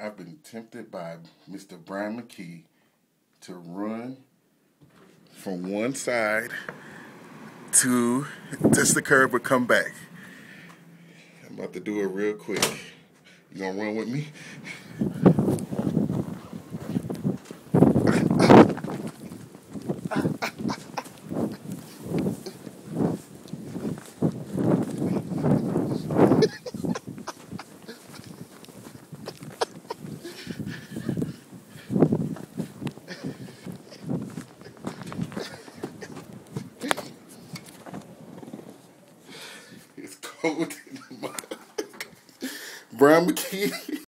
I've been tempted by Mr. Brian McKee to run from one side to just the curb but come back. I'm about to do it real quick. You gonna run with me? It's cold in the mud. Brian McKee.